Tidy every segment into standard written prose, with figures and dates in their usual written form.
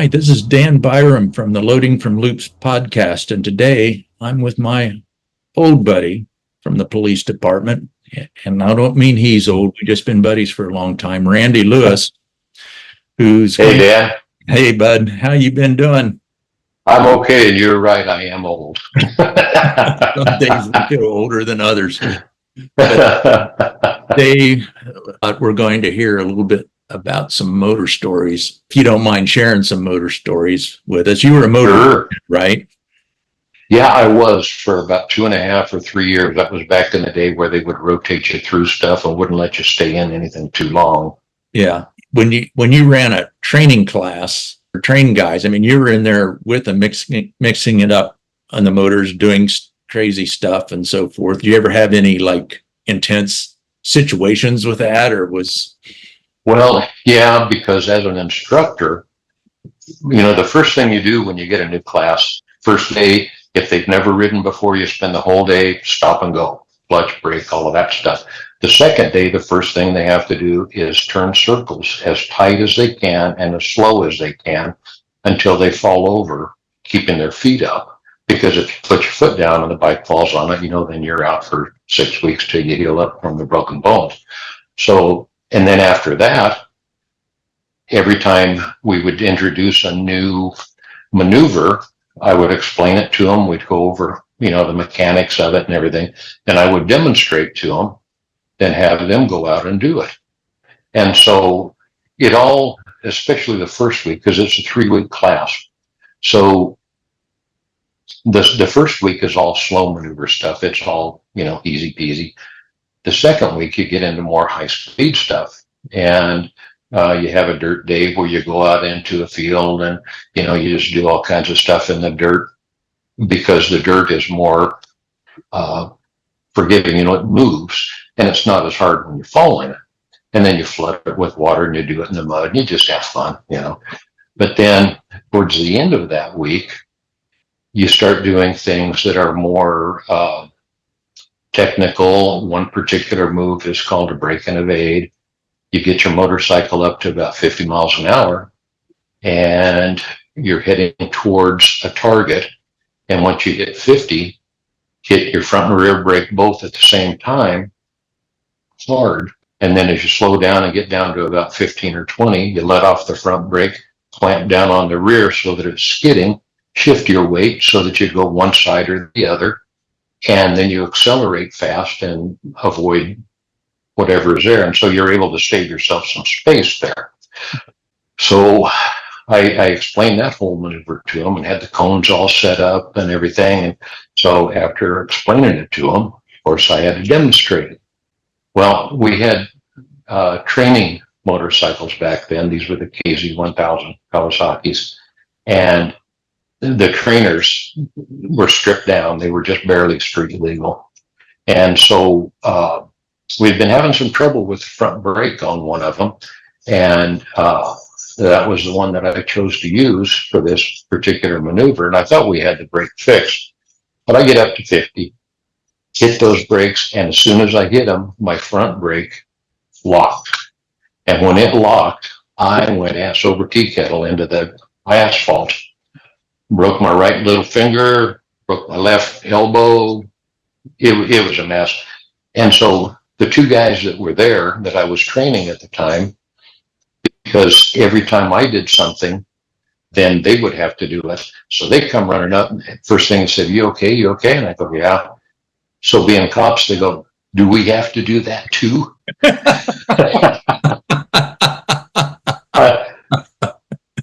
Hi, this is Dan Byram from the Loading from Loops podcast, and today I'm with my old buddy from the police department, and I don't mean he's old, we've just been buddies for a long time, Randy Lewis, who's... Hey, Dan. Hey, bud, how you been doing? I'm okay, and you're right, I am old. Some days we feel older than others. But today, we're going to hear a little bit about some motor stories. If you don't mind sharing some motor stories with us. You were a motor, Sure. right? Yeah, I was for about 2.5 or 3 years. That was back in the day where they would rotate you through stuff and wouldn't let you stay in anything too long. Yeah. When you ran a training class or train guys, I mean, you were in there with them mixing it up on the motors, doing crazy stuff and so forth. Do you ever have any like intense situations with that, or was... Well, yeah, because as an instructor, the first thing you do when you get a new class, first day, if they've never ridden before, you spend the whole day stop and go, clutch, brake, all of that stuff. The second day, the first thing they have to do is turn circles as tight as they can and as slow as they can until they fall over, keeping their feet up. Because if you put your foot down and the bike falls on it, then you're out for 6 weeks till you heal up from the broken bones. So, and then after that, every time we would introduce a new maneuver, I would explain it to them. We'd go over, the mechanics of it and everything. And I would demonstrate to them, then have them go out and do it. And so it all, especially the first week, because it's a 3-week class. So the first week is all slow maneuver stuff. It's all, easy peasy. The second week, you get into more high speed stuff, and you have a dirt day where you go out into a field and, you just do all kinds of stuff in the dirt because the dirt is more forgiving, it moves and it's not as hard when you fall in it. And then you flood it with water and you do it in the mud and you just have fun, But then towards the end of that week, you start doing things that are more technical. One particular move is called a break and evade. You get your motorcycle up to about 50 miles an hour and you're heading towards a target. And once you hit 50, hit your front and rear brake both at the same time, hard. And then as you slow down and get down to about 15 or 20, you let off the front brake, clamp down on the rear so that it's skidding, shift your weight so that you go one side or the other. And then you accelerate fast and avoid whatever is there. And so you're able to save yourself some space there. So I explained that whole maneuver to them and had the cones all set up and everything. And so after explaining it to them, of course, I had to demonstrate it. Well, we had training motorcycles back then. These were the KZ-1000 Kawasaki's. And the trainers were stripped down. They were just barely street legal. And so we've been having some trouble with the front brake on one of them. And that was the one that I chose to use for this particular maneuver. And I thought we had the brake fixed. But I get up to 50, hit those brakes, and as soon as I hit them, my front brake locked. And when it locked, I went ass over tea kettle into the asphalt. Broke my right little finger, broke my left elbow. It was a mess. And so the two guys that were there that I was training at the time, because every time I did something, then they would have to do it. So they come running up. And first thing they said, you okay? You okay? And I go, yeah. So being cops, they go, do we have to do that too?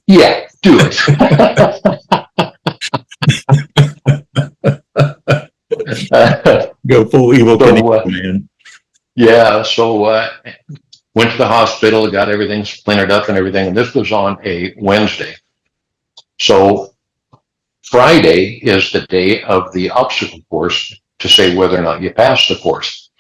Yeah, do it. Go full evil man. Yeah, so went to the hospital, got everything splintered up and everything. And this was on a Wednesday. So Friday is the day of the obstacle course to say whether or not you pass the course.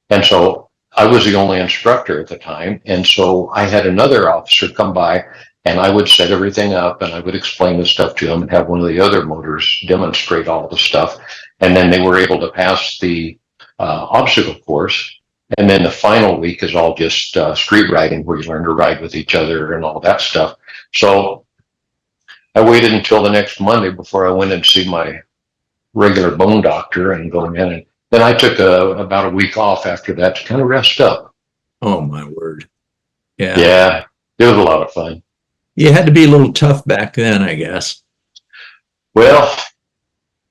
And so I was the only instructor at the time. And so I had another officer come by and I would set everything up and I would explain the stuff to him and have one of the other motors demonstrate all the stuff. And then they were able to pass the obstacle course. And then the final week is all just street riding where you learn to ride with each other and all that stuff. So I waited until the next Monday before I went in to see my regular bone doctor and go in. And then I took about a week off after that to kind of rest up. Oh my word. Yeah. Yeah, it was a lot of fun. You had to be a little tough back then, I guess. Well,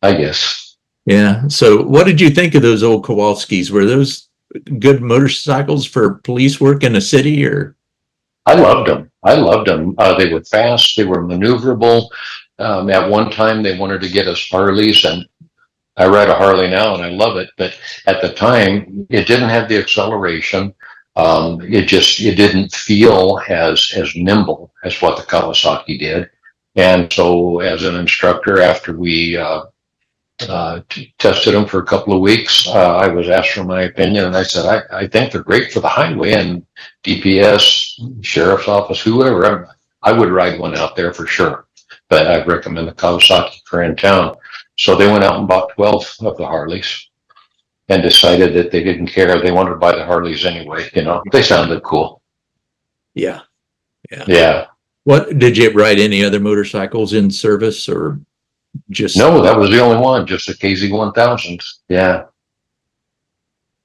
I guess. Yeah. So what did you think of those old Kowalskis? Were those good motorcycles for police work in a city, or? I loved them. I loved them. They were fast. They were maneuverable. At one time, they wanted to get us Harleys, and I ride a Harley now, and I love it. But at the time, it didn't have the acceleration. It didn't feel as nimble as what the Kawasaki did. And so, as an instructor, after we tested them for a couple of weeks, I was asked for my opinion, and I said, I think they're great for the highway, and DPS, sheriff's office, whoever, I would ride one out there for sure. But I'd recommend the Kawasaki for in town. So they went out and bought 12 of the Harleys and decided that they didn't care. They wanted to buy the Harleys anyway. They sounded cool. Yeah. Yeah. Yeah. What, did you ride any other motorcycles in service, or just? No, that was the only one, just a KZ1000. Yeah.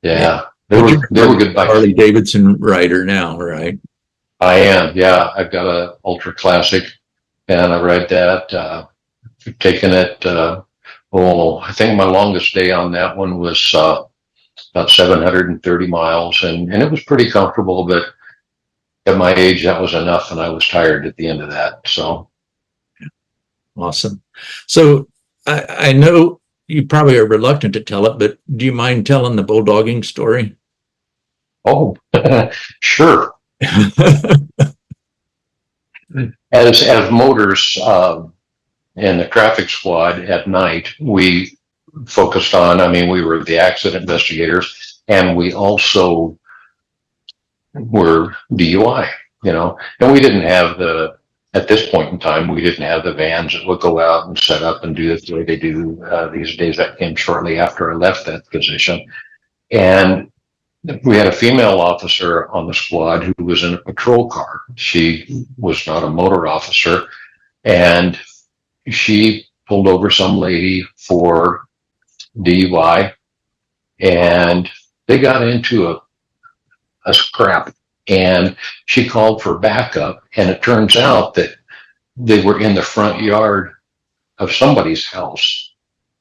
Yeah. They were good bikes. Harley Davidson rider now, right? I am. Yeah. I've got a Ultra Classic, and I ride that. Taken it, I think my longest day on that one was about 730 miles, and it was pretty comfortable, but at my age, that was enough, and I was tired at the end of that. So awesome. So I know you probably are reluctant to tell it, but do you mind telling the bulldogging story? Oh, sure. As motors in the traffic squad at night, we focused on, we were the accident investigators, and we also were DUI, and we didn't have at this point in time, we didn't have the vans that would go out and set up and do this the way they do these days. That came shortly after I left that position. And we had a female officer on the squad who was in a patrol car. She was not a motor officer, and she pulled over some lady for DUI, and they got into a scrap, and she called for backup, and it turns out that they were in the front yard of somebody's house.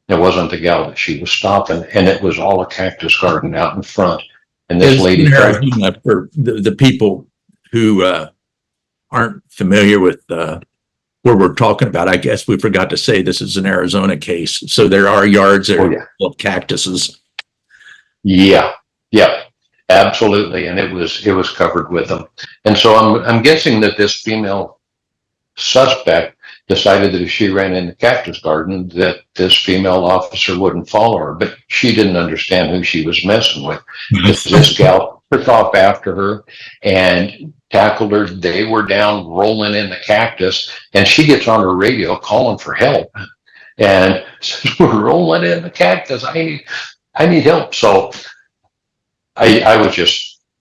It wasn't the gal that she was stopping, and it was all a cactus garden out in front. And this lady tried, for the people who aren't familiar with where we're talking about, I guess we forgot to say this is an Arizona case. So there are yards that are full of cactuses. Yeah, absolutely. And it was covered with them. And so I'm guessing that this female suspect decided that if she ran in the cactus garden, that this female officer wouldn't follow her, but she didn't understand who she was messing with. This gal took off after her and tackled her. They were down rolling in the cactus, and she gets on her radio calling for help, and says, "We're rolling in the cactus. I need help." So I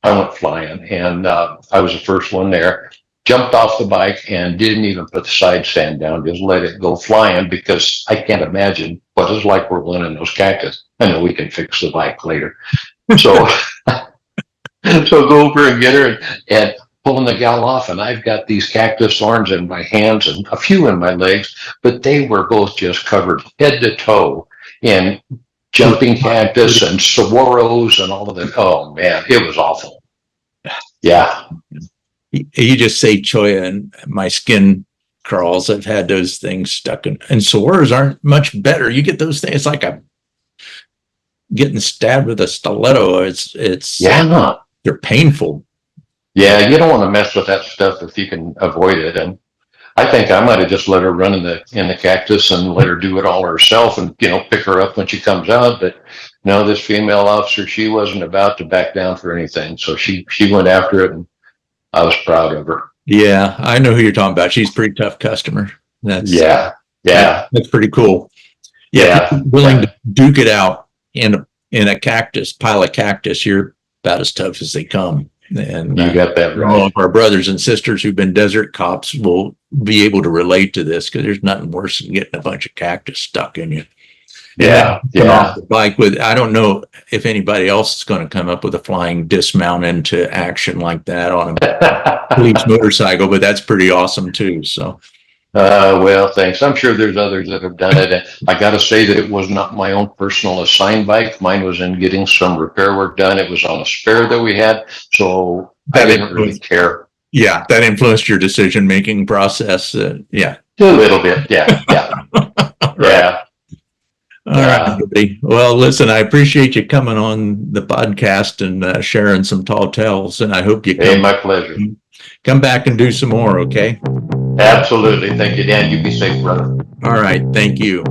went flying, and I was the first one there. Jumped off the bike and didn't even put the side stand down, just let it go flying, because I can't imagine what it's like rolling in those cactus. I know we can fix the bike later. So, go over and get her and pulling the gal off, and I've got these cactus thorns in my hands and a few in my legs, but they were both just covered head to toe in jumping cactus and saguaros and all of that. Oh man, it was awful. Yeah. You just say cholla and my skin crawls. I've had those things stuck in, and sores aren't much better. You get those things, it's like getting stabbed with a stiletto. It's they're painful. Yeah, you don't want to mess with that stuff if you can avoid it. And I think I might have just let her run in the cactus and let her do it all herself, and pick her up when she comes out. But no, this female officer, she wasn't about to back down for anything, so she went after it, and I was proud of her. Yeah, I know who you're talking about. She's a pretty tough customer. That's that's pretty cool. Yeah, willing to duke it out in a cactus, pile of cactus. You're about as tough as they come. And You got that all right. of our brothers and sisters who've been desert cops will be able to relate to this, because there's nothing worse than getting a bunch of cactus stuck in you. Yeah, And then off yeah. the bike with, I don't know if anybody else is going to come up with a flying dismount into action like that on a police motorcycle, but that's pretty awesome too. So, Well, thanks. I'm sure there's others that have done it. And I got to say that it was not my own personal assigned bike. Mine was in getting some repair work done. It was on a spare that we had, so I didn't really care. Yeah, that influenced your decision-making process. Yeah. A little bit. Yeah, yeah, Right. yeah. All right, buddy. Well, listen, I appreciate you coming on the podcast and sharing some tall tales, and I hope you Hey, my pleasure. come back and do some more, okay? Absolutely. Thank you, Dan. You be safe, brother. All right. Thank you.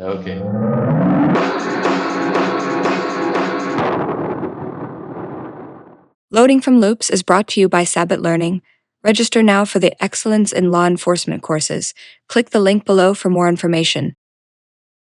Okay. Loading from Loops is brought to you by Sabbath Learning. Register now for the Excellence in Law Enforcement courses. Click the link below for more information.